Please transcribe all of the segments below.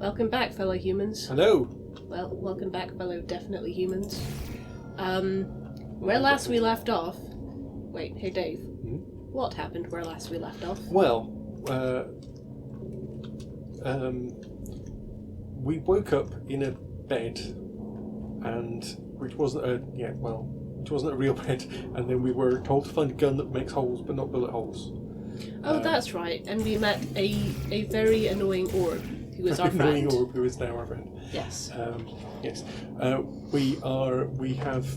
Welcome back, fellow humans. Hello. Well, welcome back, fellow definitely humans. Where last we left off... Wait, hey Dave. What happened where last we left off? Well, we woke up in a bed, and which wasn't a real bed, and then we were told to find a gun that makes holes but not bullet holes. Oh, that's right. And we met a very annoying orb who was our friend. Annoying orb who is now our friend. Yes. Yes. We have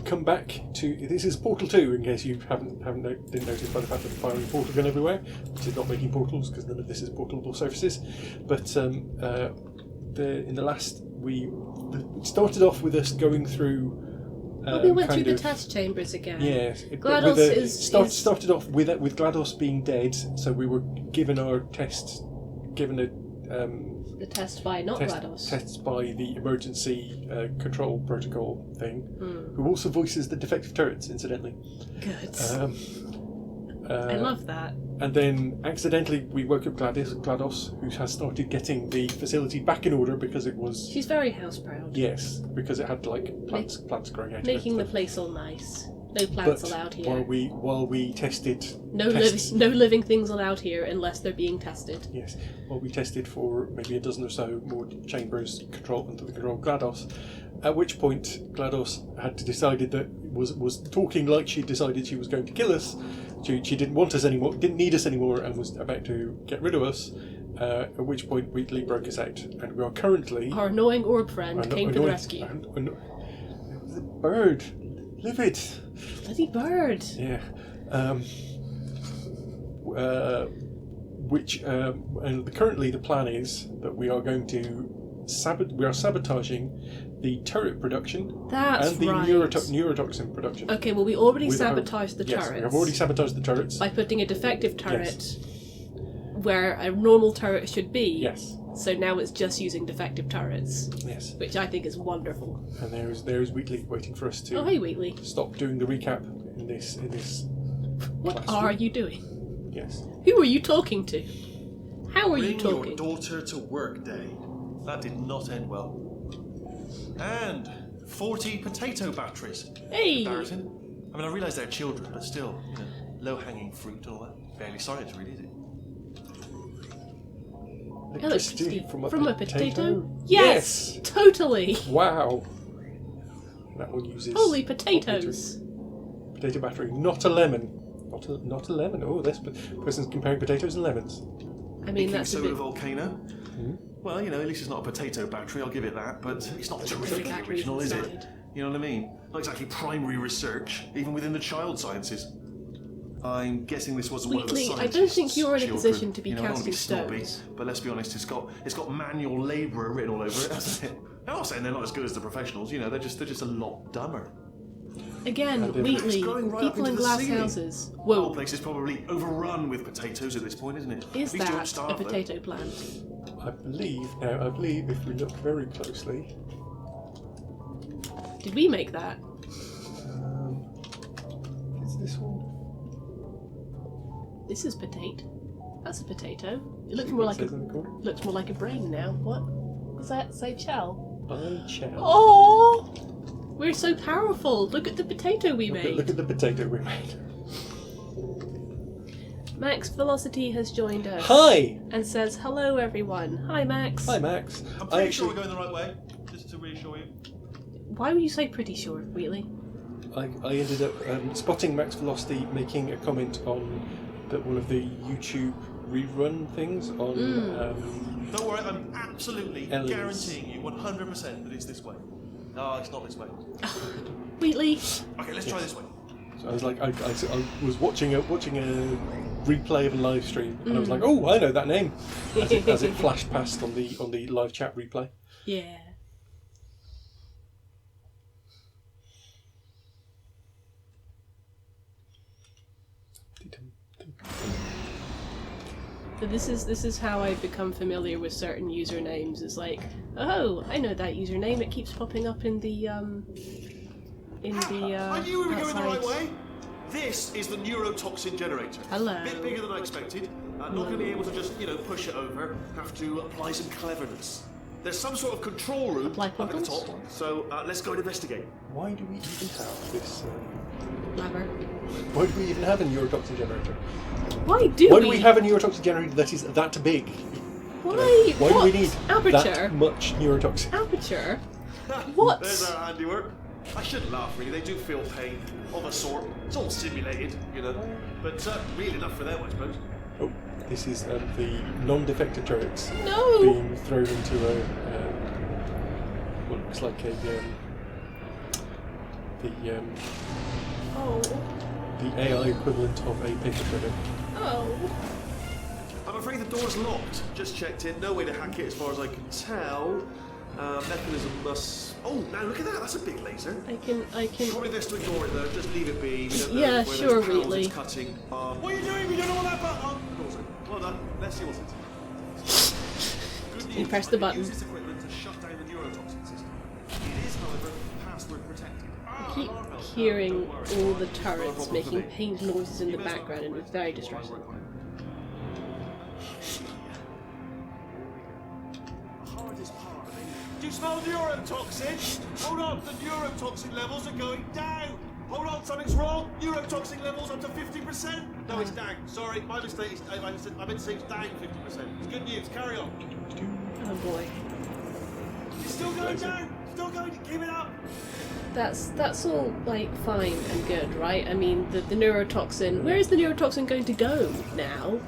come back to. This is Portal 2, in case you didn't notice by the fact that we're firing a portal gun everywhere, which is not making portals because none of this is portable surfaces. But in the last, it started off with us going through. We went through the test chambers again. Yes, GLaDOS started off with GLaDOS being dead, so we were given a the test by GLaDOS. Tests by the emergency control protocol thing, who also voices the defective turrets, incidentally. Good. I love that. And then accidentally we woke up GLaDOS, who has started getting the facility back in order because it was... She's very house proud. Yes, because it had plants growing out of it. Making the place all nice. No plants allowed here. While we tested... No living things allowed here unless they're being tested. Yes. While we tested for maybe a dozen or so more chambers under the control of GLaDOS, at which point GLaDOS had decided that was talking like she decided she was going to kill us. She didn't want us anymore, didn't need us anymore, and was about to get rid of us. At which point Wheatley broke us out, and we are currently... Our annoying orb friend came to the rescue. The bird. Live it. Bloody bird. Yeah. And currently the plan is that we are going to sabotaging the turret production and the neurotoxin production. Okay, well we already sabotaged the turrets. Yes, we have already sabotaged the turrets. By putting a defective turret where a normal turret should be. Yes. So now it's just using defective turrets. Yes. Which I think is wonderful. And there's Wheatley waiting for us to hey Wheatley. Stop doing the recap in this What classroom. Are you doing? Yes. Who are you talking to? How are you talking? Bring your daughter to work day. That did not end well. And 40 potato batteries. Hey! Embarrassing. I mean, I realise they're children, but still, low-hanging fruit and all that. Barely science, really, is it? Electricity from a potato? Yes! Totally! Wow. That one uses... Holy potatoes! Potato battery, not a lemon. Not a lemon. Oh, this person's comparing potatoes and lemons. I mean, that's a soda bit... volcano. Mm-hmm. Well, at least it's not a potato battery, I'll give it that, but it's not terrifically original, is it? You know what I mean? Not exactly primary research, even within the child sciences. I'm guessing this wasn't Wheatley, one of the scientists' I don't think you're in a children. position to be I don't want to casting be snobby, stones. but let's be honest, it's got manual labourer written all over it, hasn't it? I'm not saying they're not as good as the professionals, they're just a lot dumber. Again, Wheatley, people in glass houses. The Whoa. whole place is probably overrun with potatoes at this point, isn't it? Is that a potato plant? I believe if we look very closely... Did we make that? Is this one? This is potato. That's a potato. It looks more like a brain now. What? Does that say shell? Shell. Oh! We're so powerful. Look at the potato we made. Look at the potato we made. Max Velocity has joined us. Hi! And says, hello everyone. Hi Max. Hi Max. I'm pretty sure we're going the right way, just to reassure you. Why would you say pretty sure, Wheatley? I ended up spotting Max Velocity making a comment on one of the YouTube rerun things on... Don't worry, I'm absolutely guaranteeing you 100% that it's this way. No, it's not this way. Wheatley. Okay, let's try this way. So I was like, I was watching a replay of a live stream, and I was like, oh, I know that name, as it flashed past on the live chat replay. Yeah. So this is how I become familiar with certain usernames. It's like, oh, I know that username. It keeps popping up in the I knew we were going the right way. This is the neurotoxin generator. Hello. A bit bigger than I expected. Not going to be able to just, push it over. Have to apply some cleverness. There's some sort of control room Like up at the bubbles? top, so let's go and investigate. Why do we even have this? Lever. Why do we even have a neurotoxin generator? Why do Why do we have a neurotoxin generator that is that big? Why? Why do we What? need Aperture? that much neurotoxin? Aperture? What? There's our handiwork. I shouldn't laugh, really. They do feel pain, of a sort. It's all simulated, but real enough for them, I suppose. Oh, this is the non-defector turrets No! being thrown into what looks like Oh. the AI equivalent of a paper shredder. Oh. I'm afraid the door's locked. Just checked it. No way to hack it as far as I can tell. Mechanism must... Oh, now look at that. That's a big laser. I can... Probably best to ignore it though. Just leave it be. We don't know Yeah, where sure, those panels Wheatley. it's cutting. What are you doing? We don't know what that button... Well done. Let's see what's it. Good news. You press the I can button. use this equipment to shut down the neurotoxin system. It is, however, password protected. I keep hearing all the turrets making pained noises in the background and it's very distressing. Do you smell neurotoxin? Hold on, the neurotoxin levels are going down. Hold on, something's wrong. Neurotoxin levels up to 50%. No, it's down. Sorry, my mistake. I meant to say it's down 50%. It's good news. Carry on. Oh boy. It's still going down. Still going. Keep it up. That's all, like, fine and good, right? I mean, the neurotoxin... Where is the neurotoxin going to go now?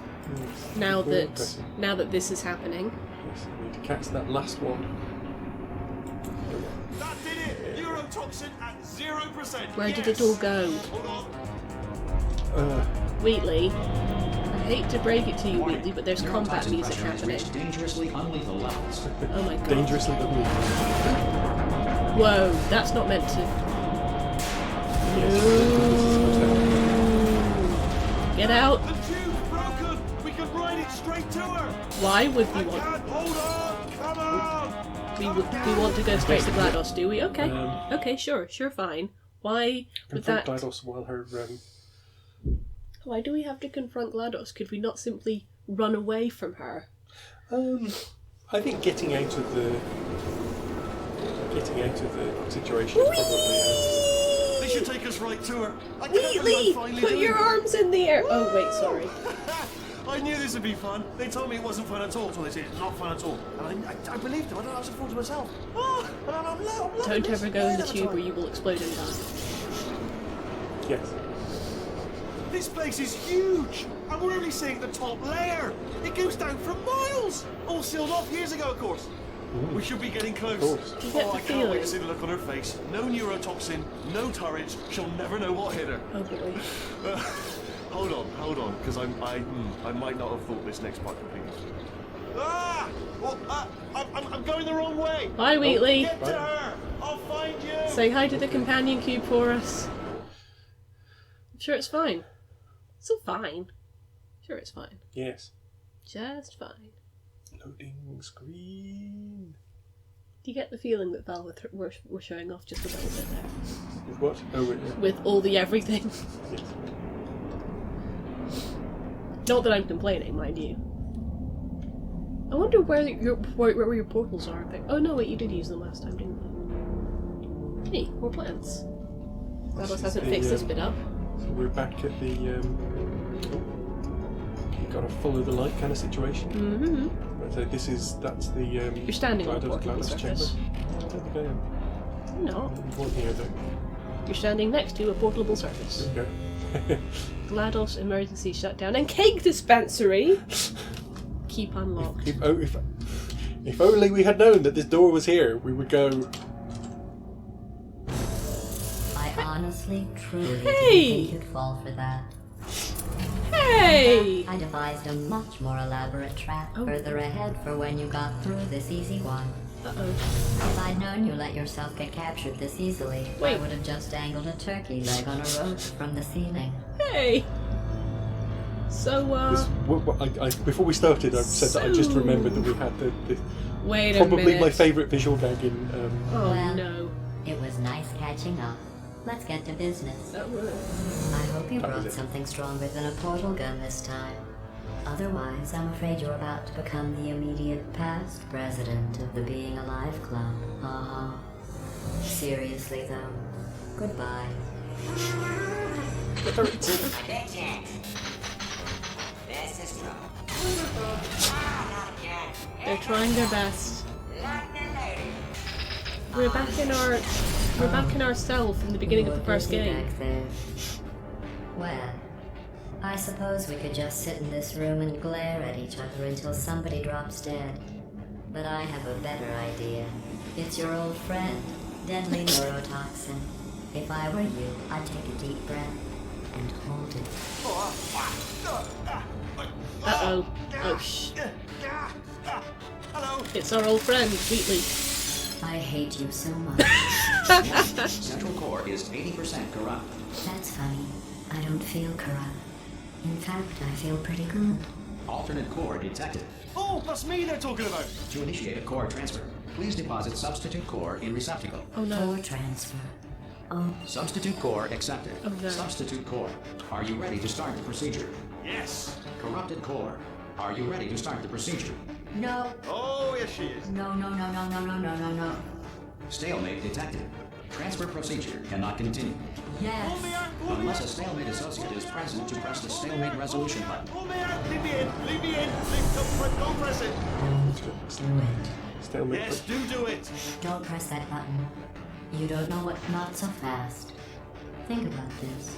Now that this is happening? Yes, we need to catch that last one. That did it. Neurotoxin at 0%. Where did it all go? Hold on. Wheatley, I hate to break it to you, Wheatley, but there's combat music happening. Dangerously unlethal levels. Oh my god. Dangerously ugly. Whoa, that's not meant to... No. Get out. The tube's broken. We can ride it straight to her. Why would we I want... can't. Hold on. Come on. We want to go straight to GLaDOS, do we? Okay. Okay, sure, fine. Why would Confront that... GLaDOS while her... Why do we have to confront GLaDOS? Could we not simply run away from her? I think getting out of the situation is probably... They should take us right to her. I can't Wheatley! believe I'm finally Put doing your this. arms in the air! Oh, wait, sorry. I knew this would be fun. They told me it wasn't fun at all. So they said it's not fun at all. And I believed them. I don't know. I was a fool to myself. Oh, and I'm loving Don't this. ever go in the Right tube at or you will explode and die. Yes. This place is huge. And we're only seeing the top layer. It goes down for miles. All sealed off years ago, of course. We should be getting close. course. You get Oh, the I can't wait feeling. to see the look on her face. No neurotoxin, no turret. She'll never know what hit her. Oh boy. Hold on, because I might not have thought this next part completely. Ah! Well, I'm going the wrong way. Bye, Wheatley. Get to her. I'll find you. Say hi to the companion cube for us. I'm sure it's fine. It's all fine. Sure, it's fine. Yes. Just fine. Loading screen. Do you get the feeling that Val were showing off just a little bit there? With what? Oh, wait, yeah. With all the everything. Yes. Not that I'm complaining, mind you. I wonder where your portals are. Oh no, wait, you did use them last time, didn't you? Hey, more plants. GLaDOS hasn't fixed this bit up. So we're back at the you gotta follow the light kind of situation. Mm-hmm. So that's the You're standing on a portable GLaDOS surface. chamber. I don't think I am. No. I'm walking here though. You're standing next to a portable surface. There we go. GLaDOS emergency shutdown and cake dispensary. Keep unlocked. If only we had known that this door was here, we would go. I honestly, truly Hey! didn't think you'd fall for that. Hey! I devised a much more elaborate trap Oh. further ahead for when you got through this easy one. Uh-oh. If I'd known you let yourself get captured this easily, I Wait. would have just dangled a turkey leg on a rope from the ceiling. Hey! So, Before we started, I said that I just So- remembered that we had the wait a probably minute. my favourite visual gag in. Oh Well. no. It was nice catching up. Let's get to business. That was... I hope you That was brought it. something stronger than a portal gun this time. Otherwise, I'm afraid you're about to become the immediate past president of the Being Alive Club. Uh-huh. Seriously, though. Goodbye. Attention! This is trouble. Not again. They're trying their best. Like the lady. We're back in our cell from the beginning of the first Busy game. back there. Well, I suppose we could just sit in this room and glare at each other until somebody drops dead. But I have a better idea. It's your old friend, deadly neurotoxin. If I were you, I'd take a deep breath and hold it. Uh-oh. Oh, shh. Hello. It's our old friend, Wheatley. I hate you so much. Central core is 80% corrupt. That's funny. I don't feel corrupt. In fact, I feel pretty good. Alternate core detected. Oh, that's me they're talking about. To initiate a core transfer, please deposit substitute core in receptacle. Oh no. Core transfer. Oh, Substitute core accepted. Oh, no. Substitute core. Are you ready to start the procedure? Yes. Corrupted core. Are you ready to start the procedure? no. Oh, yes, she is. No. Stalemate detected. Transfer procedure cannot continue. Yes. Pull me out. Pull me Unless out. a stalemate associate is present to press the stalemate resolution button. Pull me out. Leave me in. Leave me in. Don't press it. Don't do it. Stalemate. Yes, do it. Don't press that button. You don't know what not so fast. Think about this.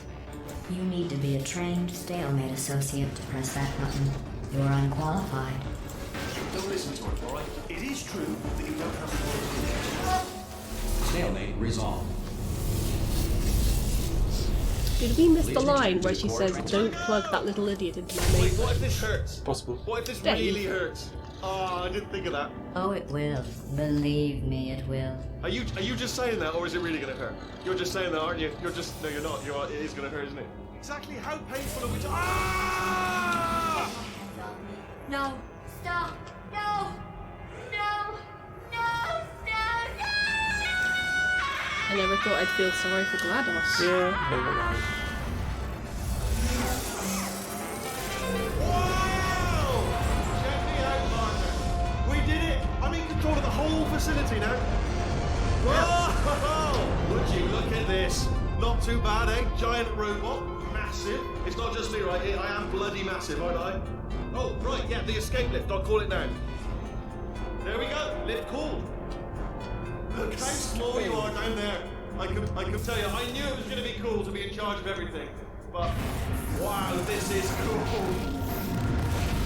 You need to be a trained stalemate associate to press that button. You're unqualified. Don't listen to it, all right? It is true that you don't have the qualifications. Stalemate resolved. Did we miss the Please line return to where the she core says, transfer. "Don't plug that little idiot into my Wait, main"? what if this hurts? Possible. What if this Dave. really hurts? Oh, I didn't think of that. Oh, it will. Believe me, it will. Are you just saying that, or is it really going to hurt? You're just saying that, aren't you? You're just... No, you're not. It is going to hurt, isn't it? Exactly how painful are we to... Ah! No. Stop. No. I never thought I'd feel sorry for GLaDOS. Yeah. Never mind. Wow! Check me out, partner. We did it! I'm in control of the whole facility now. Whoa! Would you look at this? Not too bad, eh? Giant robot. Massive. It's not just me, right? I am bloody massive, aren't I? Oh, right, yeah, the escape lift. I'll call it now. There we go. Lift called. Look how small you are down there. I can tell you, I knew it was going to be cool to be in charge of everything. But, wow, this is cool.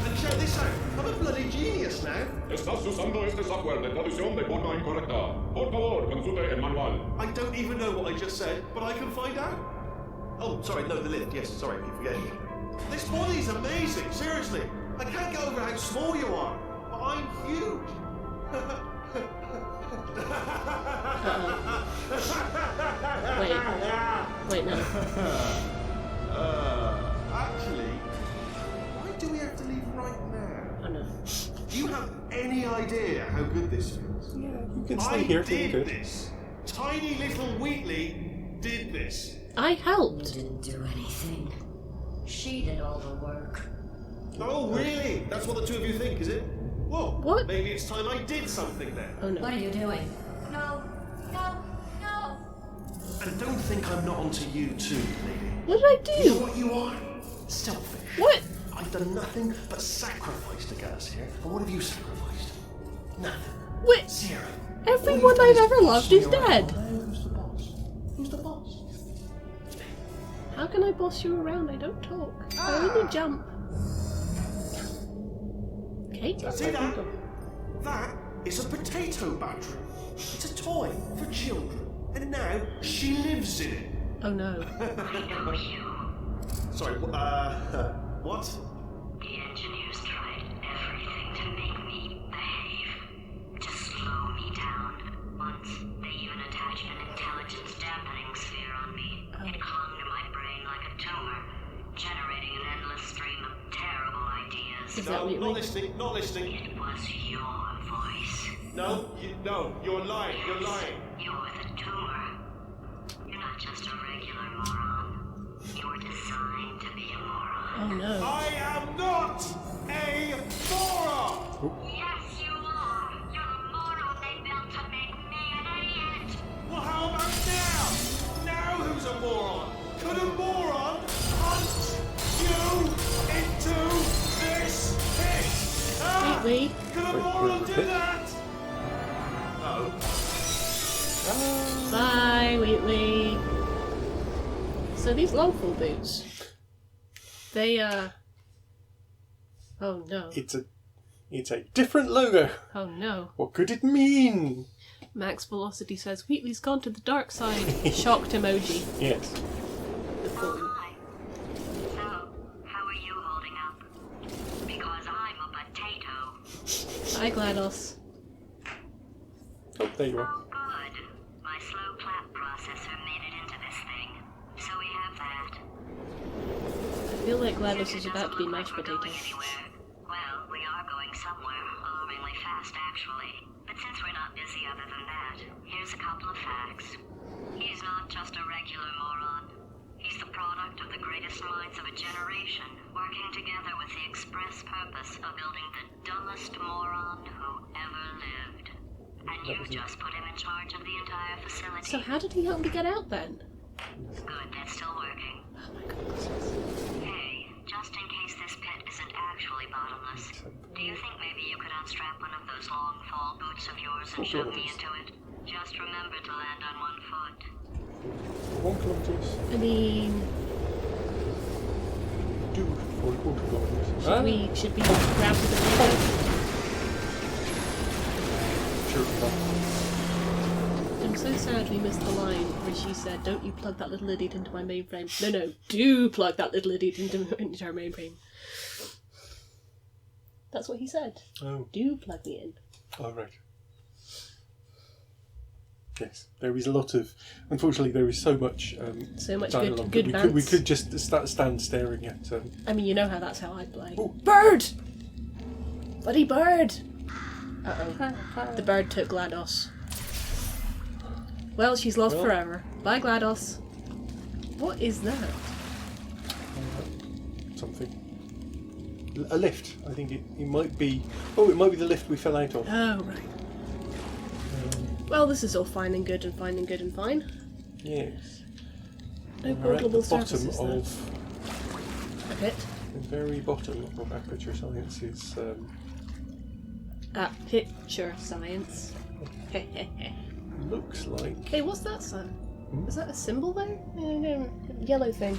And check this out. I'm a bloody genius now. Estás usando este software de traducción de forma incorrecta. Por favor, consulte el manual. I don't even know what I just said, but I can find out. Oh, sorry, no, the lift. Yes, sorry, I keep forgetting. This body's amazing, seriously. I can't get over how small you are, but I'm huge. Wait, no. Actually, why do we have to leave right now? Oh no. Do you have any idea how good this feels? Yeah, you can stay I here. Feeling did good. this. Tiny little Wheatley did this. I You helped. didn't do anything. She did all the work. Oh, really? That's what the two of you think, is it? Well, What? maybe it's time I did something then. Oh no. What are you doing? No. And don't think I'm not onto you too, lady. What did I You know do? what you are? Selfish. What? I've done nothing but sacrifice to get us here. And what have you sacrificed? Nothing. What? Zero. Everyone All you've I've done ever is loved boss is me around. dead. Who's the boss? Who's the boss? How can I boss you around? I don't talk. I only jump. Okay. See that? That is a potato battery. It's a toy for children. And now she lives in it. Oh no. Sorry, what? The engineers tried everything to make me behave, to slow me down. Once, they even attached an intelligence dampening sphere on me. It clung to my brain like a tumor, generating an endless stream of terrible ideas. Is that No, Wheatley? not listening, not listening. It was your voice. No, you're lying, you're lying. You're the tumor. You're not just a regular moron. You're designed to be a moron. Oh no. I am not! Could a moron hunt you into this pit? Ah! Wheatley. Could a Wait, moron wait, do wait. that? No. Bye, Wheatley. So these longfall boots, they oh no. It's a different logo. Oh no. What could it mean? Max Velocity says Wheatley's gone to the dark side. Shocked emoji. Yes. Oh, hi. So, how are you holding up? Because I'm a potato. Hi, GLaDOS. Oh, there you are. Oh, good. My slow clap processor made it into this thing. So we have that. I feel like GLaDOS is about to be mashed We're potato. going anywhere. Well, we are going somewhere. Alarmingly fast, actually. But since we're not busy other than that, here's a couple of facts. He's not just a regular moron. He's the product of the greatest minds of a generation, working together with the express purpose of building the dumbest moron who ever lived. And you just put him in charge of the entire facility. So how did he help me get out then? Good, that's still working. Oh my god. Hey, just in case this pit isn't actually bottomless, do you think maybe you could unstrap one of those long fall boots of yours and shove me into it? Just remember to land on one foot. 1 kilometres. I mean, Do for a quarter kilometres. should we grab the potato? Sure. I'm so sad we missed the line where she said, "Don't you plug that little idiot into my mainframe." No, do plug that little idiot into our mainframe. That's what he said. Oh. Do plug me in. Oh, right. Yes, there is a lot of. Unfortunately, there is so much. So much dialogue good that we bants. could just stand staring at. I mean, you know how that's how I play. Oh. Bird! Bloody bird! Uh-oh. The bird took GLaDOS. Well, she's lost forever. Bye, GLaDOS. What is that? Something. A lift. I think it might be. Oh, it might be the lift we fell out of. Oh, right. Well, this is all fine and good and fine and good and fine. Yes. No We're at the portable bottom surfaces, though. of. A bit. The very bottom of Aperture Science's. Picture science. Looks like. Hey, what's that sign? Is that a symbol there? Yellow thing.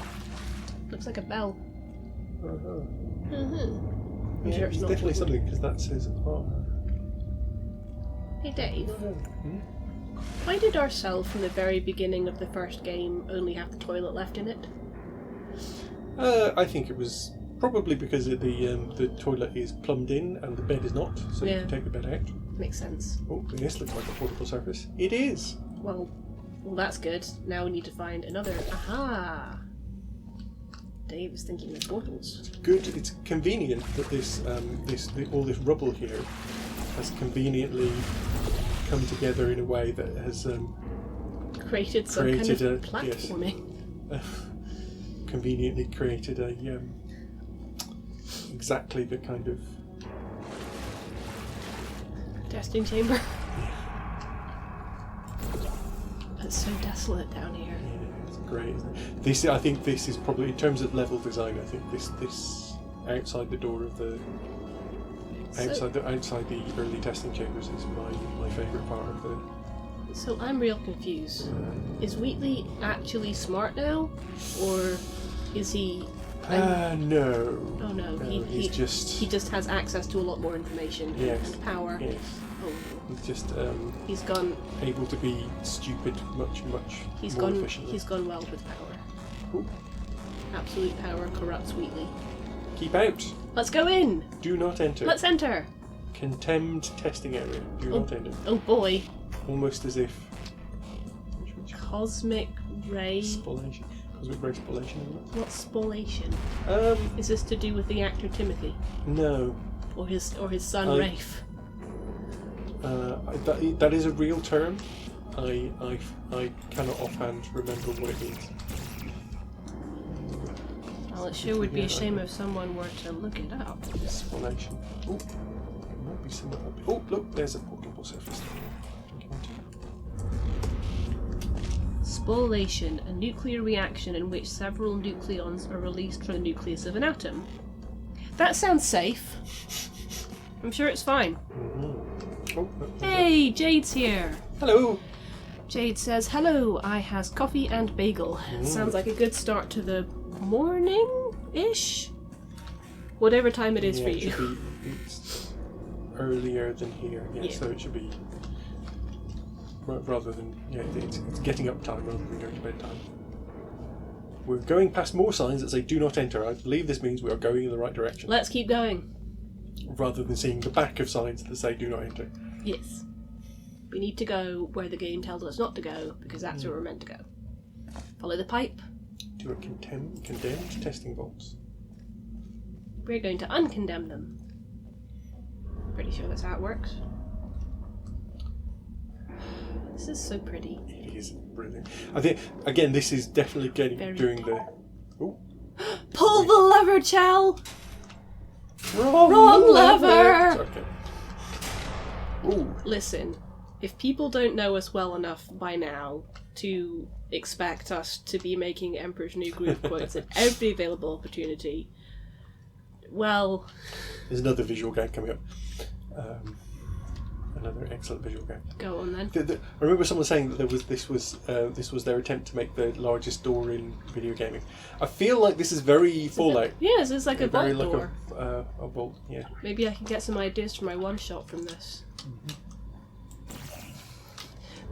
Looks like a bell. Uh-huh. I'm Yeah, sure it's it's not. definitely something because that says R. Hey, Dave. Hmm? Why did our cell from the very beginning of the first game only have the toilet left in it? I think it was probably because the toilet is plumbed in and the bed is not, so you can take the bed out. Makes sense. Oh, this looks like a portable surface. It is. Well, that's good. Now we need to find another. Aha! Dave is thinking of portals. Good. It's convenient that all this rubble here has conveniently come together in a way that has Created some kind of platforming. Conveniently created a exactly the kind of testing chamber. It's so desolate down here. Yeah, it's great. Isn't it? I think this is probably in terms of level design. I think this outside the door of the outside the early testing chambers is my favourite part of the. So I'm real confused. Is Wheatley actually smart now, or is he? No. Oh no, he just has access to a lot more information. Yes. And power. Yes. Oh. He's just He's gone. able to be stupid much more efficiently. He's gone well with power. Ooh. Absolute power corrupts Wheatley. Keep out. Let's go in. Do not enter. Let's enter. Contemned testing area. Do not enter. Oh boy. Almost as if. Cosmic ray. Spallation. Cosmic ray spallation, isn't it? What's spallation? Is this to do with the actor Timothy? No. Or his son Rafe? That is a real term. I cannot offhand remember what it means. Well, it sure would be a shame if someone were to look it up. Spallation. Oh, there might be some. Oh, look, there's a portable surface there. phosphorylation, a nuclear reaction in which several nucleons are released from the nucleus of an atom. That sounds safe. I'm sure it's fine. Oh, Hey, Jade's here. hello. Jade says, hello, I has coffee and bagel. Sounds like a good start to the morning-ish? Whatever time it is for It you. should be, it's earlier than here. Yeah, Yeah. so it should be rather than it's getting up time rather than going to bed time. We're going past more signs that say "Do not enter." I believe this means we are going in the right direction, Let's keep going. rather than seeing the back of signs that say "Do not enter." Yes. We need to go where the game tells us not to go, because that's where we're meant to go. Follow the pipe. To a condemned testing vaults. We're going to uncondemn them. Pretty sure that's how it works. This is so pretty. It is brilliant. I think again, this is definitely Very doing the. Oh, Pull the lever, Chell! wrong, Wrong lever! Okay. Ooh. Listen, if people don't know us well enough by now to expect us to be making Emperor's New Groove quotes at every available opportunity, well... There's another visual gag coming up. Another excellent visual gag. Go on then. I remember someone saying that this was their attempt to make the largest door in video gaming. I feel like this is very Fallout. Yes, it's like a very vault door. like a vault. Yeah. Maybe I can get some ideas for my one-shot from this.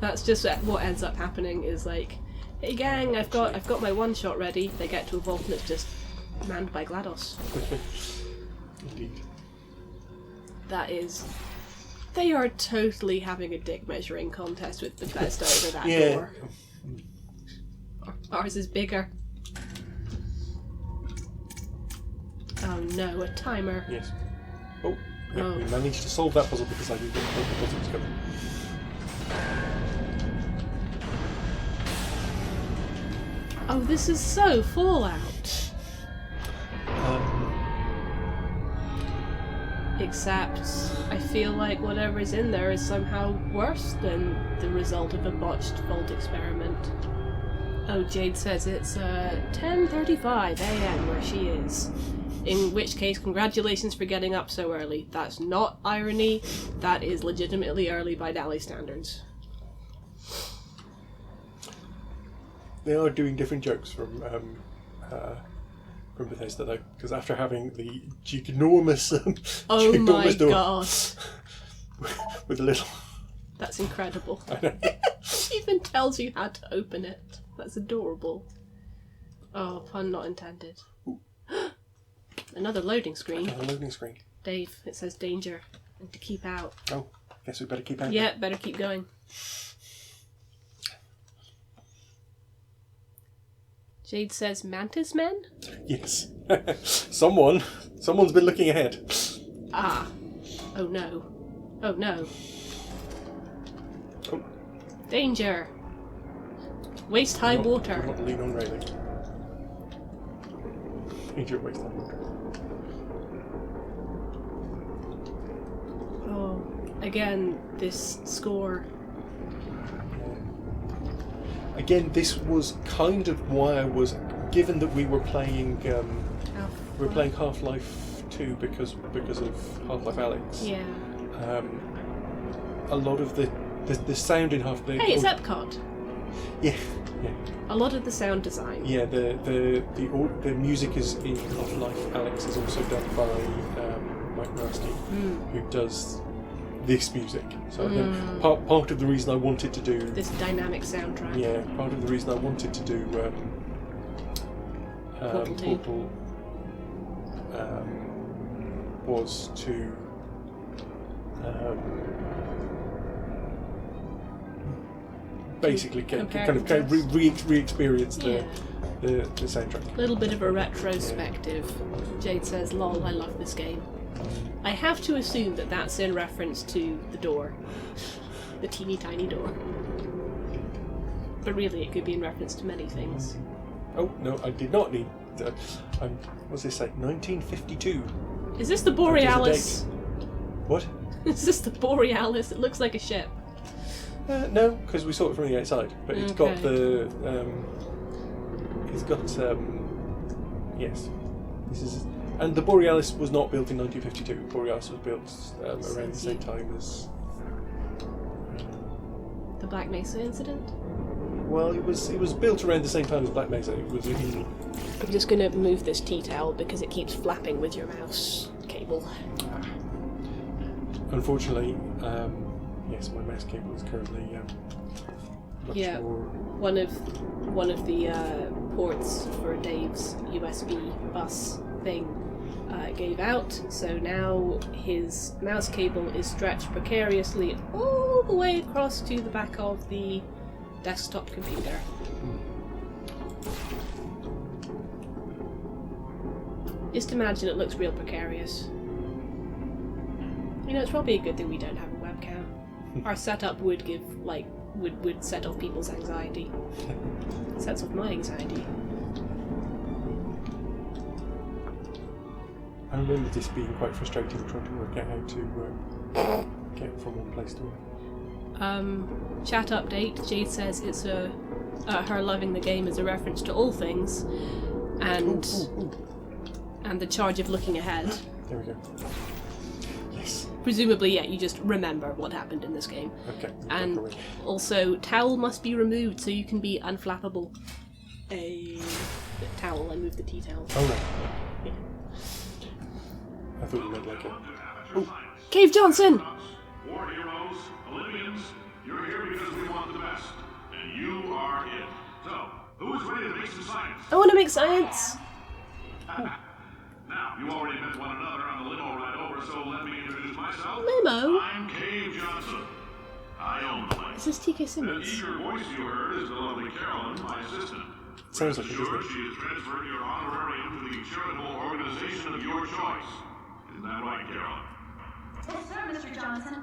That's just what ends up happening is like, hey gang, I've got my one-shot ready. They get to a vault and it's just manned by GLaDOS. Indeed. That is... They are totally having a dick measuring contest with Bethesda over that door. Ours is bigger. Oh no, a timer. Yes. Oh, yeah, Oh. we managed to solve that puzzle because I knew that the puzzle was coming. Oh, this is so Fallout. Except, I feel like whatever is in there is somehow worse than the result of a botched vault experiment. Oh, Jade says it's 10:35 a.m. where she is. In which case, congratulations for getting up so early. That's not irony, that is legitimately early by Dally standards. They are doing different jokes from Bethesda though, because after having the ginormous, Oh my ginormous door god. with a little, That's incredible. I know. It even tells you how to open it. That's adorable. Oh, pun not intended. Another loading screen. A loading screen. Dave, it says danger and to keep out. Oh, guess we better keep out. Yeah, better keep going. Jade says mantis men? Yes. Someone's been looking ahead. Ah. Oh no. Oh no. Oh. Danger. Waist high Do water. not lean on railing. Danger at waist high water. Oh, again, this score. Again, this was kind of why I was, given that we were playing, Half-Life 2 because of Half-Life Alyx. Yeah. A lot of the sound in Half-Life. Hey, it's Epcot. Yeah, yeah, A lot of the sound design. yeah. The music is in Half-Life Alyx is also done by Mike Nasty, who does this music. So I think part of the reason I wanted to do This dynamic soundtrack. yeah, part of the reason I wanted to do Portal 2. Portal was to basically kind of re-experience the soundtrack. A little bit of a retrospective. Jade says, lol, I love this game. I have to assume that that's in reference to the door. The teeny tiny door. But really, it could be in reference to many things. Oh, no, I did not need... what's this say? 1952. Is this the Borealis? What? Is this the Borealis? It looks like a ship. No, because we saw it from the outside. But it's got the. It's got. Yes. This is. And the Borealis was not built in 1952. Borealis was built around the same time as. The Black Mesa incident? Well, it was built around the same time as Black Mesa. It was in. I'm just going to move this tea towel because it keeps flapping with your mouse cable. Unfortunately, yes, my mouse cable is currently much more. One of the ports for Dave's USB bus thing gave out, so now his mouse cable is stretched precariously all the way across to the back of the desktop computer. Just imagine it looks real precarious. You know, it's probably a good thing we don't have a webcam. Our setup would give, like, would set off people's anxiety. Sets off my anxiety. I remember this being quite frustrating trying to work out how to get from one place to another. Chat update. Jade says it's her loving the game is a reference to all things, and and the charge of looking ahead. There we go. Yes. Presumably, yeah, you just remember what happened in this game. Okay. And also, towel must be removed so you can be unflappable. A towel. I moved the tea towel. Oh no. Yeah. I thought you meant like a. Oh. Cave Johnson. War heroes, Olympians, you're here because we want the best, and you are it. So, who is ready to make some science? I want to make science. Now, you already met one another on the limo ride over, so let me introduce myself. Limo? I'm Cave Johnson. I own the place. This is T.K. The Simmons. eager voice you heard is the lovely Carolyn, my assistant. Sounds like it, Sure, doesn't it? she has transferred your honorarium to the charitable organization of your choice. Isn't that right, Carolyn? Yes, sir, Mr. Johnson.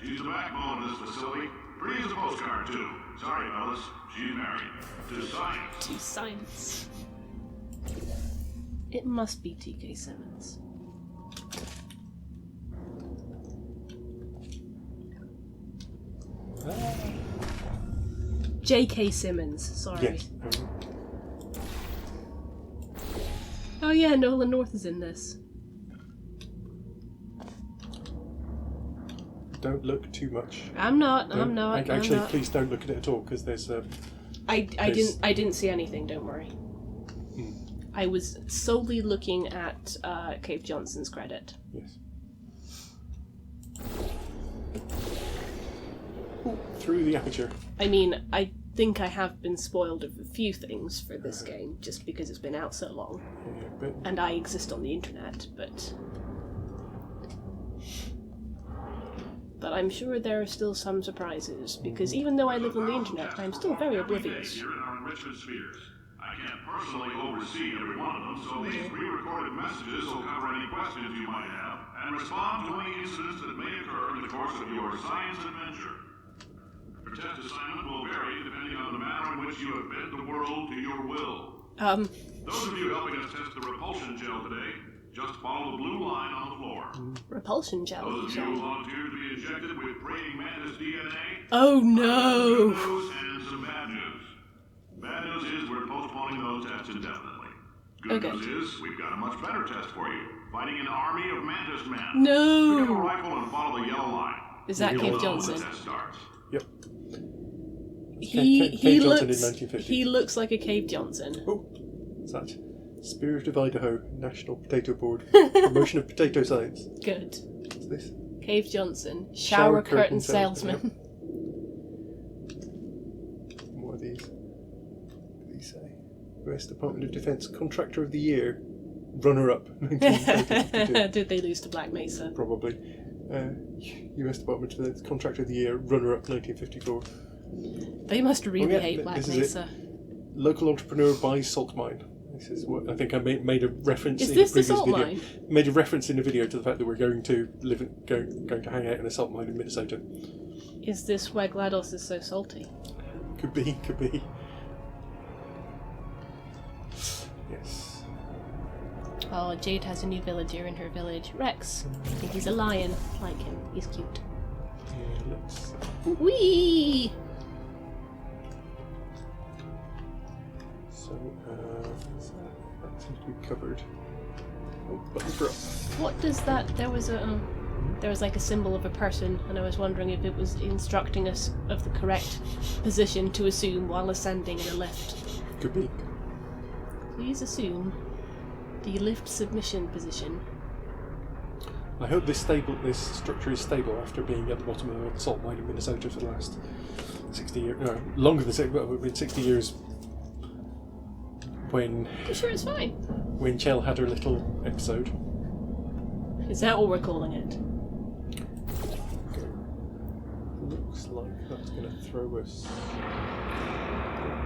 She's the backbone of this facility. Pretty as a postcard, too. Sorry, fellas. She's married. To science. To science. It must be T.K. Simmons. J.K. Simmons, sorry. Yes. Oh yeah, Nolan North is in this. Don't look too much. I'm not. Actually, please don't look at it at all because there's. I didn't see anything. Don't worry. I was solely looking at Cave Johnson's credit. Yes. Ooh, through the aperture. I mean, I think I have been spoiled of a few things for this game just because it's been out so long, Yeah, and I exist on the internet. But I'm sure there are still some surprises, because even though I live on the internet, I'm still very oblivious. Here in our enrichment spheres. I can't personally oversee every one of them, so these pre-recorded messages will cover any questions you might have and respond to any incidents that may occur in the course of your science adventure. Your test assignment will vary depending on the manner in which you have bent the world to your will. Those of you helping us test the repulsion gel today, just follow the blue line on the floor. Repulsion gel. Those of you who volunteered to be injected with praying mantis DNA. Oh no! Good news and some bad news. Bad news is we're postponing those tests indefinitely. Good news is we've got a much better test for you. Fighting an army of mantis men. No! Pick up a rifle and follow the yellow line. Is that Cave Johnson? The test starts. Yep. He Cave Johnson looks. in 1950. He looks like a Cave Johnson. Oh, what's that? Spirit of Idaho, National Potato Board, Promotion of Potato Science. Good. What's this? Cave Johnson, shower curtain salesman. What are these? What do these say? U.S. Department of Defense Contractor of the Year, runner-up. 1952. Did they lose to Black Mesa? Probably. U.S. Department of Defense Contractor of the Year, runner-up 1954. They must really hate Black this is Mesa. Local entrepreneur buys salt mine. This is what I think I made a reference Is in this the previous the salt video. mine? Made a reference in the video to the fact that we're going to going to hang out in a salt mine in Minnesota. Is this why GLaDOS is so salty? Could be. Yes. Oh, Jade has a new villager in her village. Rex. I think he's a lion. Like him. He's cute. Yeah, let's Whee! So, that seems to be covered. Oh, button for up. What does that? There was like a symbol of a person, and I was wondering if it was instructing us of the correct position to assume while ascending in a lift. Could be. Please assume the lift submission position. I hope this structure is stable after being at the bottom of a salt mine in Minnesota for the last 60 years. No, longer than 60 years. When You sure it's fine? when Chell had her little episode. Is that what we're calling it? Looks like that's going to throw us.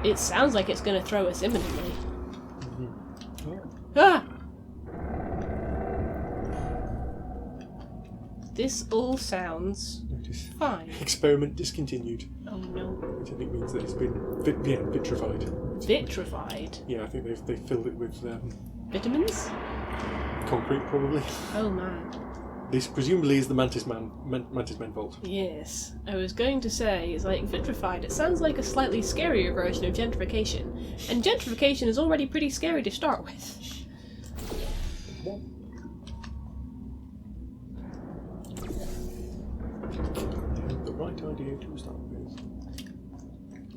It sounds like it's going to throw us imminently. Oh. Ah! This all sounds Notice. fine. Experiment discontinued. Oh no. Which I think means that it's been vitrified. Vitrified? Yeah, I think they've filled it with Vitamins? concrete, probably. Oh man. This presumably is the Mantis Man vault. Yes. I was going to say, it's like vitrified. It sounds like a slightly scarier version of gentrification. And gentrification is already pretty scary to start with. The right idea to start with.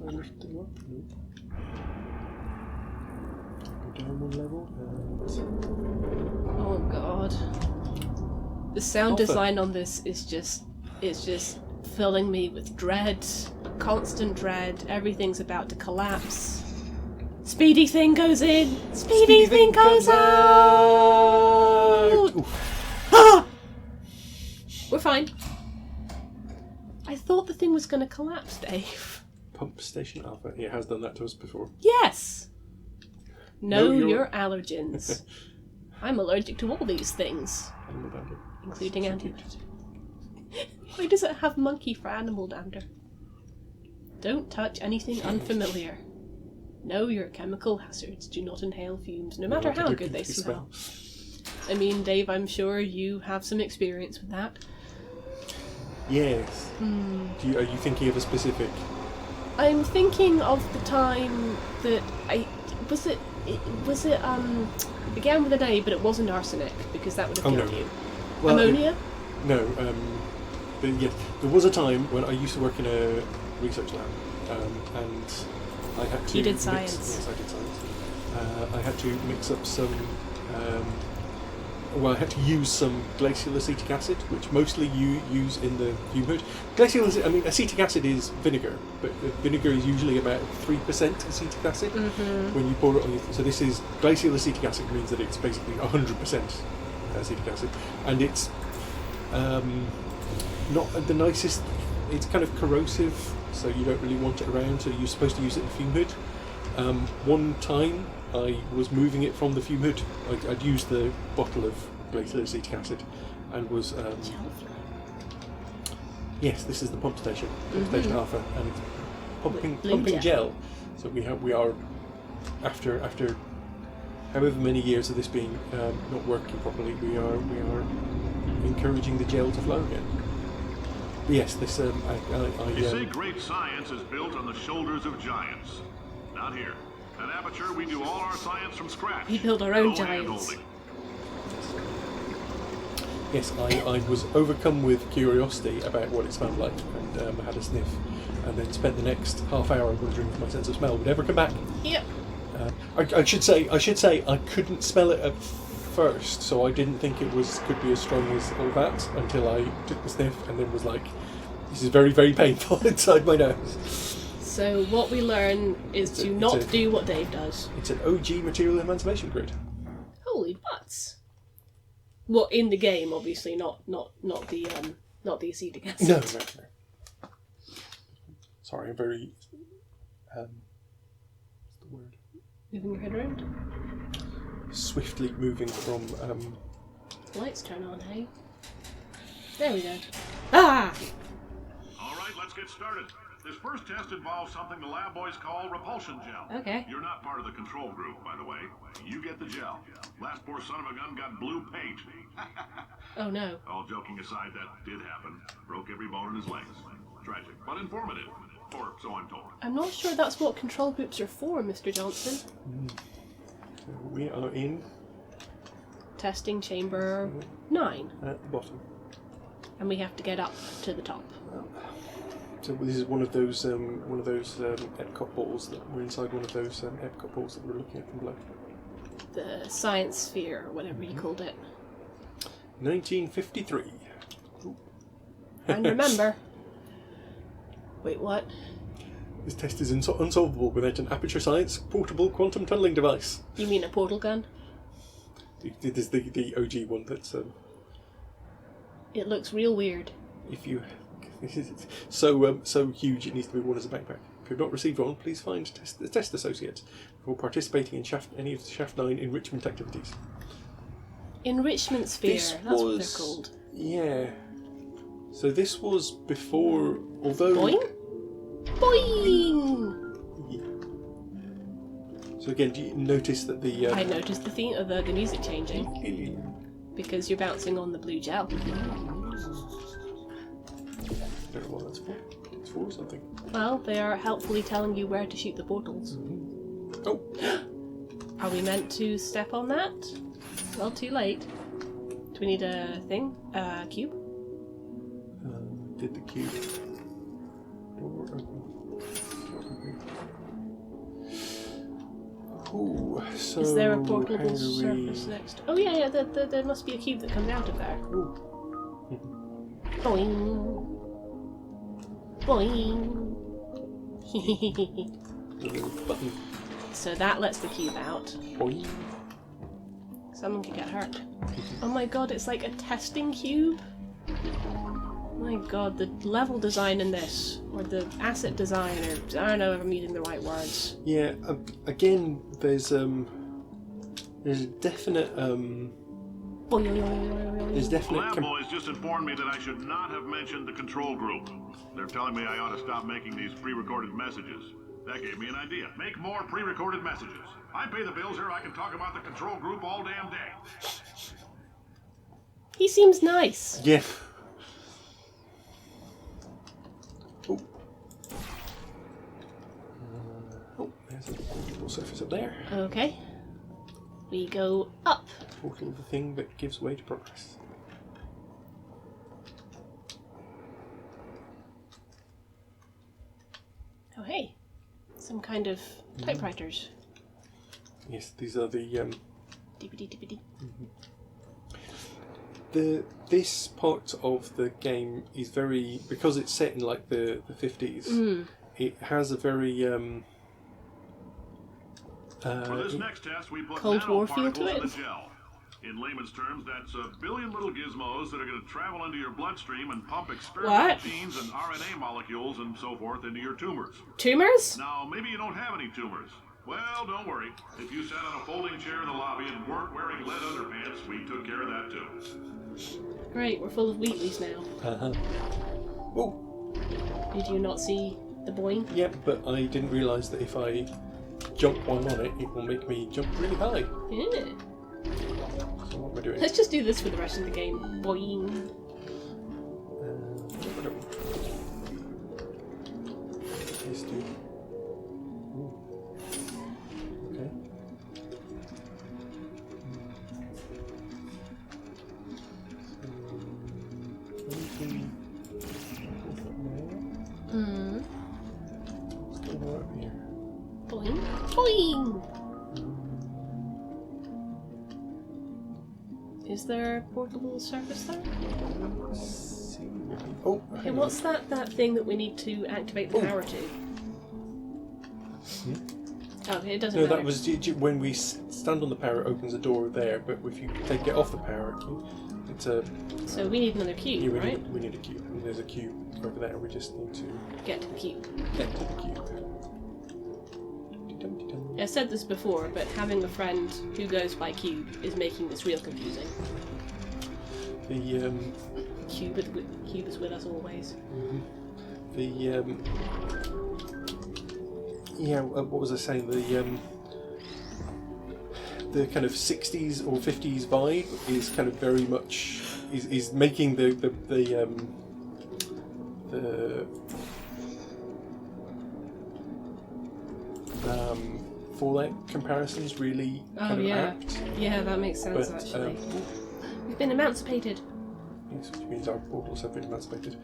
I lift them up. No. Go down one level and. Oh god. The sound Alpha. design on this is just filling me with dread. Constant dread. Everything's about to collapse. Speedy thing goes in! Speedy thing goes out! Ah! We're fine. I thought the thing was going to collapse, Dave. Pump Station Alpha. It has done that to us before. Yes! Know Know your allergens. I'm allergic to all these things. Animal dander. Including So anti. cute. Why does it have monkey for animal dander? Don't touch anything unfamiliar. Know your chemical hazards. Do not inhale fumes, no matter how good they smell. I mean, Dave, I'm sure you have some experience with that. Yes. Are you thinking of a specific? I'm thinking of the time that it began with an A, but it wasn't arsenic, because that would have killed you. Well, Ammonia? No. But yes, there was a time when I used to work in a research lab, and I had to. You did mix, science. Yes, I did science. I had to mix up some. I had to use some glacial acetic acid, which mostly you use in the fume hood. Acetic acid is vinegar, but vinegar is usually about 3% acetic acid when you pour it on your. So this is glacial acetic acid, means that it's basically 100% acetic acid, and it's not the nicest. It's kind of corrosive, so you don't really want it around. So you're supposed to use it in the fume hood. One time I was moving it from the fume hood. I'd used the bottle of glacial acetic acid and was. Yes, this is the pump station, Station Alpha, and it's pumping gel. So we are after however many years of this being not working properly, we are encouraging the gel to flow again. But yes, this You say great science is built on the shoulders of giants. Not here. At Aperture, we do all our science from scratch. We build our own No giants. hand-holding. Yes, I was overcome with curiosity about what it smelled like, and had a sniff, and then spent the next half hour wondering if my sense of smell would ever come back. Yep. I should say I couldn't smell it at first, so I didn't think it could be as strong as all that until I took the sniff, and then was like, this is very, very painful inside my nose. So what we learn is to not do what Dave does. It's an OG material emancipation grid. Holy butts! Well, in the game, obviously, not the acetic acid. No. Sorry, I'm very. What's the word? Moving your head around. Swiftly moving from. Lights turn on, hey? There we go. Ah! All right, let's get started. This first test involves something the lab boys call repulsion gel. Okay. You're not part of the control group, by the way. You get the gel. Last poor son of a gun got blue paint. Oh no. All joking aside, that did happen. Broke every bone in his legs. Tragic, but informative. Or so I'm told. I'm not sure that's what control groups are for, Mr. Johnson. So we are in Testing chamber 9. at the bottom. And we have to get up to the top. So this is one of those Epcot balls that we're inside. One of those Epcot balls that we're looking at from below. The science sphere, or whatever you called it. 1953. And remember... Wait, what? This test is unsolvable without an aperture science portable quantum tunneling device. You mean a portal gun? It is the OG one that's It looks real weird. if you so huge it needs to be worn as a backpack. If you've not received one, please find the test associates before participating in any of the Shaft 9 enrichment activities. Enrichment sphere, This that's what was- they're called. Yeah. So this was before, although... Boing? Boing! So again, do you notice that the... I noticed the theme of the music changing. Because you're bouncing on the blue gel. I don't know what that's for. It's for something. Well, they are helpfully telling you where to shoot the portals. Oh! Are we meant to step on that? Well, too late. Do we need a thing? A cube? Did the cube door open? Ooh, so Is there a how portable do surface next? Oh yeah, there must be a cube that comes out of there. Ooh. Boing. Boing. The little button. So that lets the cube out. Boing. Someone could get hurt. Oh my god, it's like a testing cube? My god, the level design in this, or the asset design, or I don't know if I'm using the right words. Yeah, again, there's a definite there's definite Lab boys just informed me that I should not have mentioned the control group. They're telling me I ought to stop making these pre-recorded messages. That gave me an idea. Make more pre-recorded messages. I pay the bills here, I can talk about the control group all damn day. He seems nice. yeah. Oh. Oh, there's a portable surface up there. Okay. We go up. Portal of the thing that gives way to progress. Oh hey. Some kind of typewriters. Yes, these are the DVD. this part of the game is very, because it's set in like the 50s. It has a very For this next test, we put Cold War feel to nanoparticles in it. the gel. In layman's terms, that's a billion little gizmos that are going to travel into your bloodstream and pump experimental What? genes and RNA molecules and so forth into your tumors. Tumors? Now, maybe you don't have any tumors. Well, don't worry. If you sat on a folding chair in the lobby and weren't wearing lead underpants, we took care of that too. Great, we're full of Wheatleys now. Oh, Did you not see the boing? yeah, but I didn't realise that if I jump one on it, it will make me jump really high. Yeah. So what am I doing? Let's just do this for the rest of the game. Boing. Let's do. Ooh. Okay. Let's go more up here. Boing. Boing! Is there a portable surface there? Oh, Hey, what's that thing that we need to activate the power to? Oh, it doesn't No, matter. that was when we stand on the power, it opens a door there, but if you take it off the power, it's a... So we need another Yeah, cube, right? we need a cube. And there's a cube over there, we just need to Get to the cube. get to the cube. I said this before, but having a friend who goes by cube is making this real confusing. The, Cube is with us always. yeah, what was I saying? The kind of 60s or 50s vibe is kind of very much is making the the Fallout comparisons really kind of apt. Yeah, that makes sense, But, actually. We've been emancipated. Yes, which means our portals have been emancipated.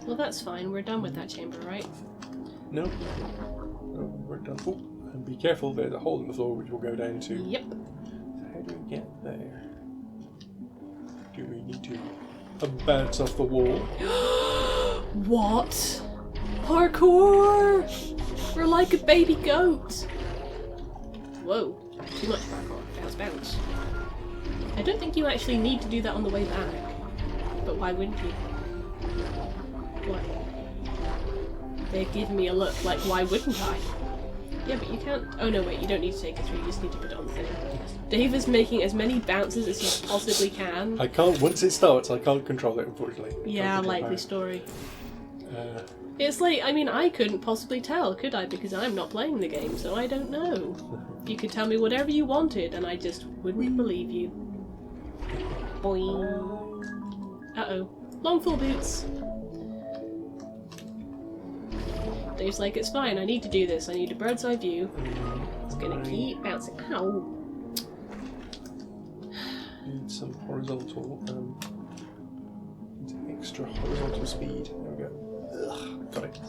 Well, that's fine. We're done with that chamber, right? No, we're done. Oh, and be careful, there's a hole in the floor which will go down to... Yep. So how do we get there? Do we need to bounce off the wall? What? Parkour! We're like a baby goat! Whoa, too much parkour. Bounce, bounce. I don't think you actually need to do that on the way back. But why wouldn't you? What? They're giving me a look like, why wouldn't I? Yeah, but you can't... Oh no, wait, you don't need to take it through, you just need to put it on the thing. Dave is making as many bounces as he possibly can. I can't, once it starts, I can't control it, unfortunately. Yeah, likely story. It's like, I mean, I couldn't possibly tell, could I? Because I'm not playing the game, so I don't know. You could tell me whatever you wanted, and I just wouldn't believe you. Boing. Uh-oh. Long full boots. Dave's like, it's fine, I need to do this. I need a bird's eye view. It's gonna keep bouncing. Ow. Need some horizontal, extra horizontal speed. There we go. Ugh, got it.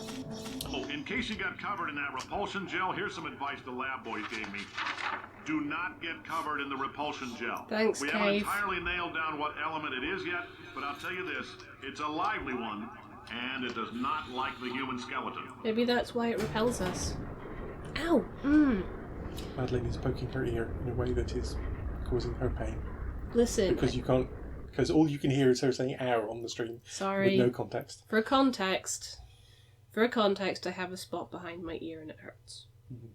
Oh, in case you got covered in that repulsion gel, here's some advice the lab boys gave me. Do not get covered in the repulsion gel. Thanks, We Cave. haven't entirely nailed down what element it is yet, but I'll tell you this, it's a lively one, and it does not like the human skeleton. Maybe that's why it repels us. Ow! Madeline is poking her ear in a way that is causing her pain. Listen. Because you can't... Because all you can hear is her saying "ow" on the stream. Sorry. With no context. For context, I have a spot behind my ear and it hurts. Mm-hmm.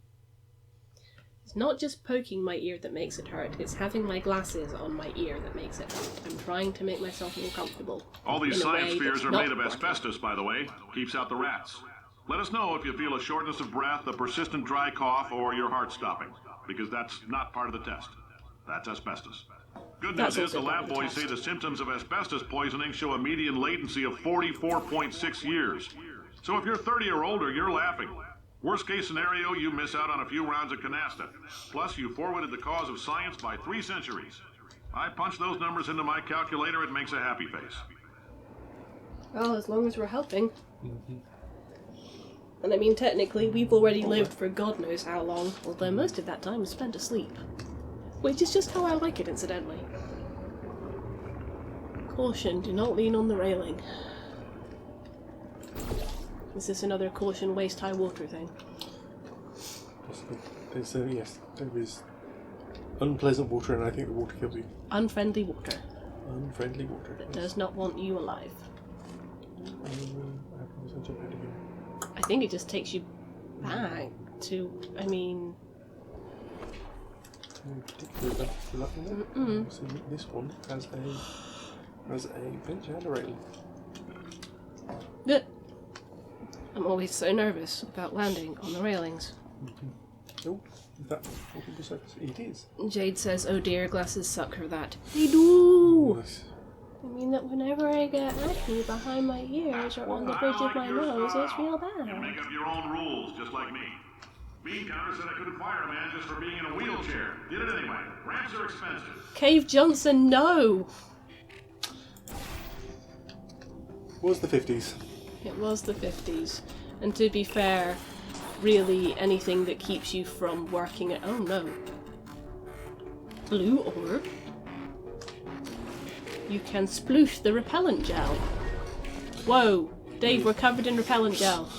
It's not just poking my ear that makes it hurt, it's having my glasses on my ear that makes it hurt. I'm trying to make myself more comfortable. All these in a way science spheres that's are not made of working. asbestos, by the way. Keeps out the rats. Let us know if you feel a shortness of breath, a persistent dry cough, or your heart stopping, because that's not part of the test. That's asbestos. Good news is the lab boys say the symptoms of asbestos poisoning show a median latency of 44.6 years. So if you're 30 or older, you're laughing. Worst case scenario, you miss out on a few rounds of canasta. Plus, you forwarded the cause of science by 3 centuries. I punch those numbers into my calculator, it makes a happy face. Well, as long as we're helping. And I mean, technically, we've already lived for God knows how long, although most of that time is spent asleep. Which is just how I like it, incidentally. Caution, do not lean on the railing. Is this another caution, waist high water thing? Possibly. There's, yes, there is unpleasant water, and I think the water kills you. Unfriendly water. Unfriendly water. That does not want you alive. I think it just takes you back to, I mean... So this one has a bench and a railing. I'm always so nervous about landing on the railings. Oh, is that walkable surface? It is. Jade says, oh dear, glasses suck for that. They do! Yes. I mean that whenever I get acne behind my ears or on the bridge of my nose, it's real You bad. make up your own rules, just like me. Bean counter said I couldn't fire a man just for being in a wheelchair. Did it anyway. Ramps are expensive. Cave Johnson, no! Was the 50s. It was the 50s. And to be fair, really anything that keeps you from working at... Oh no. Blue orb? You can sploosh the repellent gel. Whoa, Dave, we're covered in repellent gel.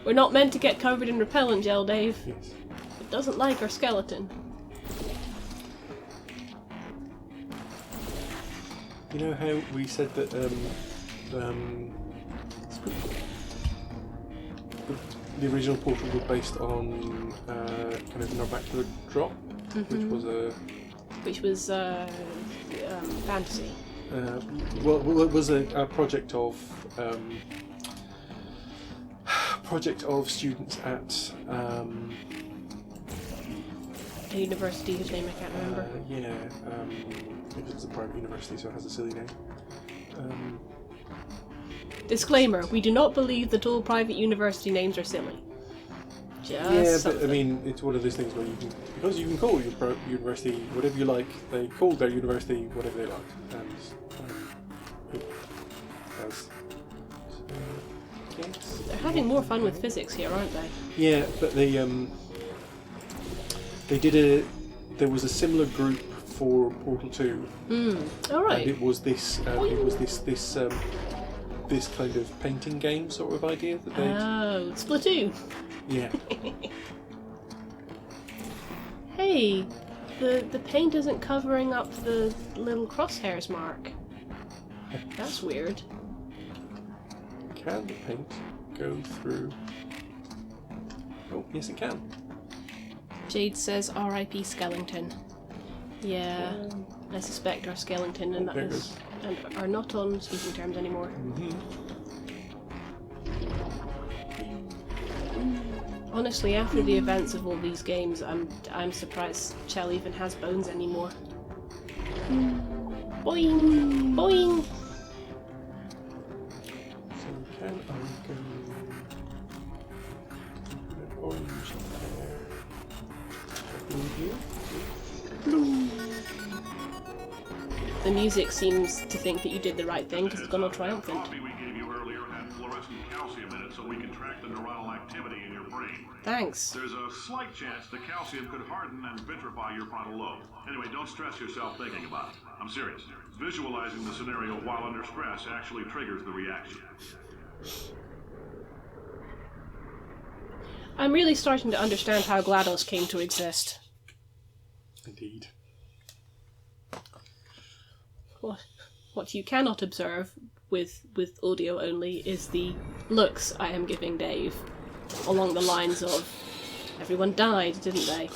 We're not meant to get covered in repellent gel, Dave. Yes. It doesn't like our skeleton. You know how we said that the original portal was based on kind of Narvacular Drop, which was Fantasy. Well, it was a project of students at A university whose name I can't remember. It was a private university, so it has a silly name. Disclaimer, we do not believe that all private university names are silly. Yeah, Something. but I mean, it's one of those things where because you can call your university whatever you like, they call their university whatever they like. And yes. They're having more fun with physics here, aren't they? Yeah, but they there was a similar group for Portal 2. Alright. And it was this this kind of painting game sort of idea that they. Oh, Splatoon. Yeah. Hey, the paint isn't covering up the little crosshairs mark. That's weird. Can the paint go through? Oh, yes it can. Jade says R.I.P. Skellington. Yeah, I suspect our Skellington and there it is. and are not on speaking terms anymore. Honestly, after the events of all these games, I'm surprised Chell even has bones anymore. Boing! Boing! So can I go orange there? Blue here? The music seems to think that you did the right thing because it's gone all The triumphant. coffee we gave you earlier had fluorescent calcium in it so we can track the neuronal activity in your brain. Thanks. There's a slight chance the calcium could harden and vitrify your frontal lobe. Anyway, don't stress yourself thinking about it. I'm serious. Visualizing the scenario while under stress actually triggers the reaction. I'm really starting to understand how GLaDOS came to exist. Indeed. What you cannot observe with audio only is the looks I am giving Dave along the lines of everyone died, didn't they?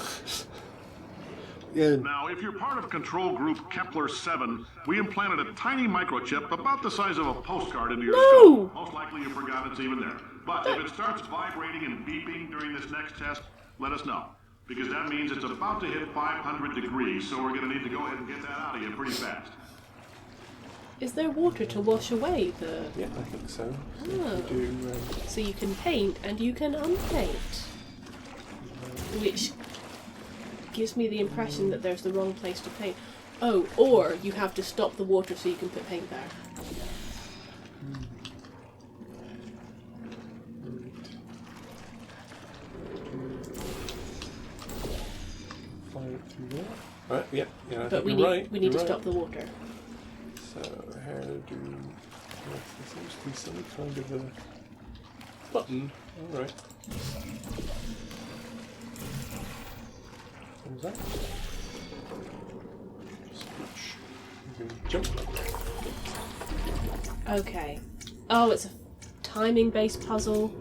Yeah. Now, if you're part of control group Kepler 7, we implanted a tiny microchip about the size of a postcard into your skull. Most likely you forgot it's even there. But if it starts vibrating and beeping during this next test, let us know. Because that means it's about to hit 500 degrees, so we're going to need to go ahead and get that out of you pretty fast. Is there water to wash away the... Yeah, I think so. So, Oh. if you do, So you can paint and you can unpaint. Which gives me the impression that there's the wrong place to paint. Oh, or you have to stop the water so you can put paint there. fire it through there. Right, yeah, I But think we you're need right. we need to you're stop right. the water. So, how do... Yes, there seems to be some kind of a button. Alright. What was that? Switch. You can jump. Okay. Oh, it's a timing-based puzzle.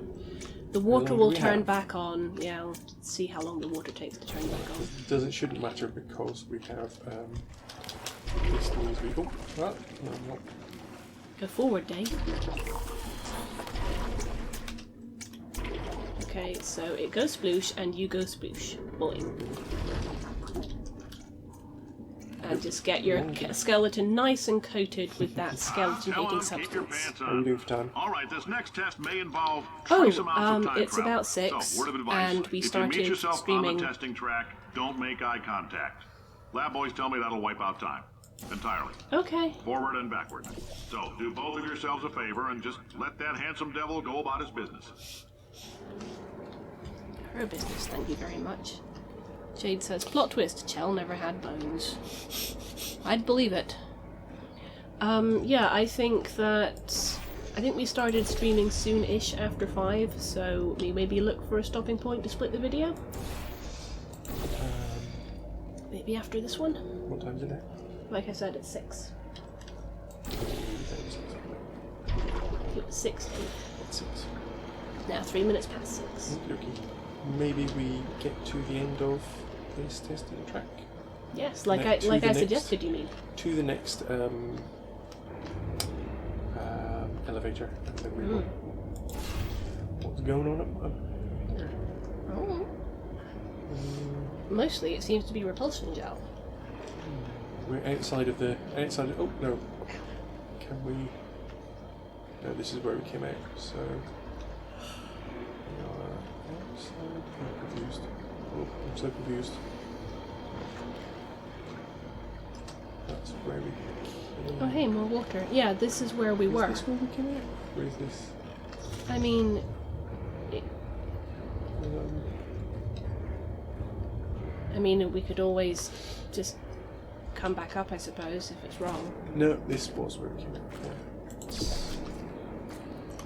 The water long do will we turn have? back on. Yeah, I'll see how long the water takes to turn back on. Shouldn't matter because we have this means we... Oh, well, no, not. Go forward, Dave. Okay, so it goes sploosh and you go sploosh. Boing. And just get your skeleton nice and coated with that skeleton-eating Keep your substance. pants How are you on. doing for time? All right, this next test may involve trace amounts of time it's travel. about 6, So, word of advice, and we if you started meet yourself streaming. on the testing track, don't make eye contact. Lab boys tell me that'll wipe out time. Entirely. Okay. Forward and backward. So, do both of yourselves a favor and just let that handsome devil go about his business. Her business, thank you very much. Jade says, plot twist, Chell never had bones. I'd believe it. Yeah, I think we started streaming soon-ish after 5, so we maybe look for a stopping point to split the video. Maybe after this one? What time is it now? Like I said, it's 6. It was 6. It's 6. Now 3 minutes past 6. Okay. Maybe we get to the end of this testing track. Yes, like Next- to I the next- suggested, you mean? To the next elevator. And then we will... What's going on up there? Oh. Mostly it seems to be repulsion gel. We're outside of the... oh, no. Can we... No, this is where we came out. So we are outside. I'm confused. Oh, I'm so confused. That's where we came. Oh, hey, more water. Yeah, this is where we were. Is this where we came out? Where is this? I mean, we could always just come back up, I suppose, if it's wrong. No, this was where we came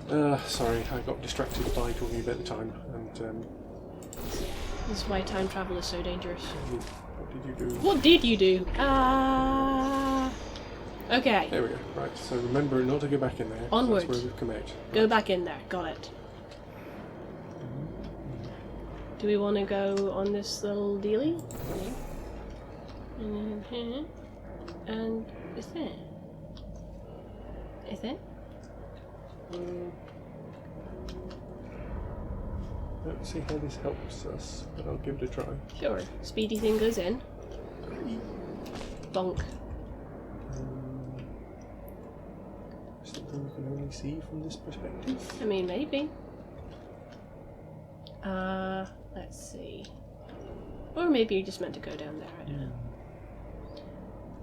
out. Sorry, I got distracted by talking about the time, and This is why time travel is so dangerous. what did you do? What did you do? Okay. There we go. Right, so remember not to go back in there. Onward. That's where we've come out. Go back in there. Got it. Do we want to go on this little dealie? And is it? Is it? Let's see how this helps us, but I'll give it a try. Sure. Speedy thing goes in. Bonk. Something we can only see from this perspective. I mean, maybe. Let's see. Or maybe you just meant to go down there, I don't know.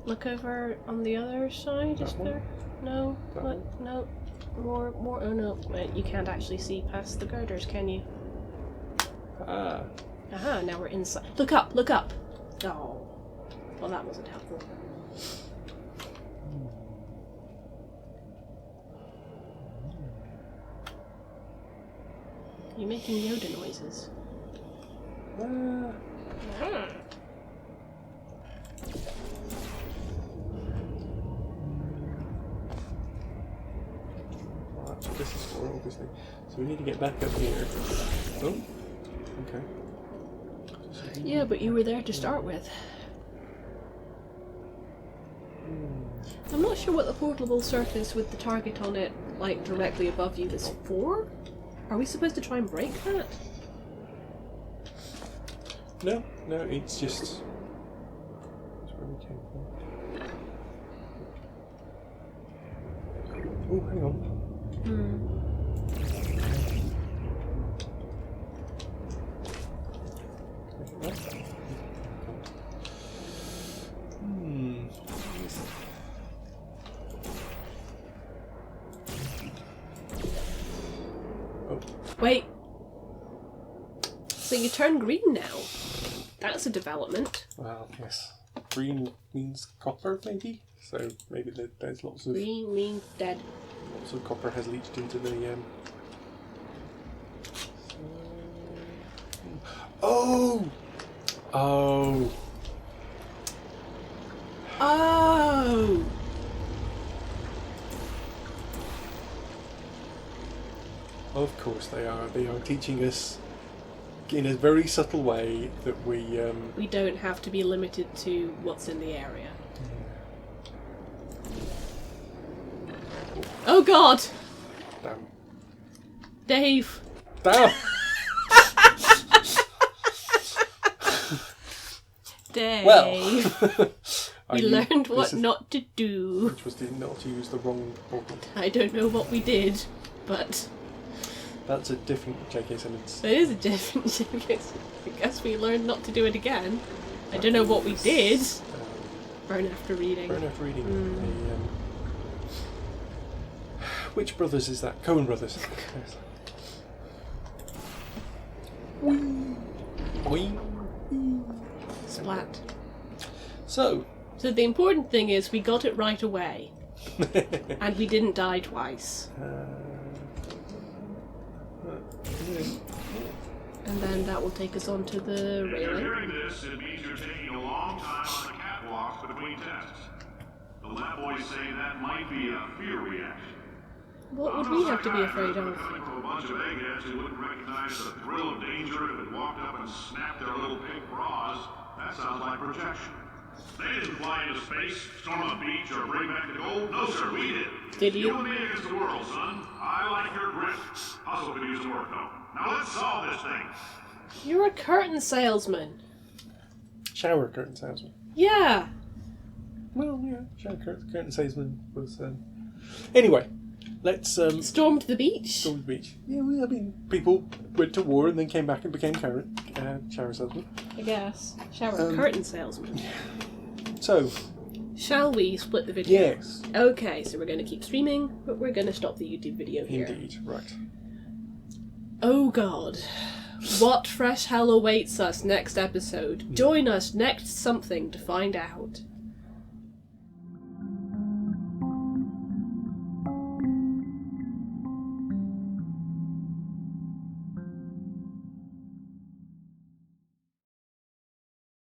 Look over on the other side, is there? No? What? No. More, oh no. Wait, you can't actually see past the girders, can you? Ah. Aha, now we're inside. Look up, look up! Oh. Well, that wasn't helpful. You're making Yoda noises. Right, so this is for obviously. So we need to get back up here. Oh, okay. Yeah, but you were there to start with. I'm not sure what the portable surface with the target on it, like directly above you, is for. Are we supposed to try and break that? No, it's just. That's where we came from. Oh, hang on. Oh. Wait. So you turn green now. That's a development. Well, yes. Green means copper, maybe? So maybe there's lots of... Green means dead. Lots of copper has leached into the... Oh! Oh! Oh! Of course they are. They are teaching us in a very subtle way that we... We don't have to be limited to what's in the area. Oh god! Damn. Dave! Damn! Dave! Well! We learned what not to do. Which was not to use the wrong portal. I don't know what we did, but... That's a different JK sentence. It is a different JK. I guess we learned not to do it again. I don't know what we did. Burn after reading. Burn after reading. Which brothers is that? Coen brothers. Splat. So the important thing is we got it right away. And we didn't die twice. And then that will take us onto the If you're railing. hearing this, it means you're taking a long time on the catwalks between tests. The lab boys say that might be a fear reaction. What would we have to be afraid of? Coming from a bunch of eggheads who wouldn't recognize the thrill of danger if it walked up and snapped their little pink bras, that sounds like projection. They didn't fly into space, storm a beach, or bring back the gold. No, sir, we did. Did you? You and me against the world, son. I like your grit. Hustle could use some work, though. Now let's solve this thing. You're a curtain salesman. shower curtain salesman. Yeah. Well, yeah, shower curtain salesman was. Anyway, let's Storm to the beach. storm the beach. Yeah, well, I mean, people went to war and then came back and became shower salesmen. I guess. Curtain salesman. So, Shall we split the video? yes, Okay, so we're going to keep streaming, but we're going to stop the YouTube video here. indeed, right. Oh god. What fresh hell awaits us next episode? Join us next something to find out.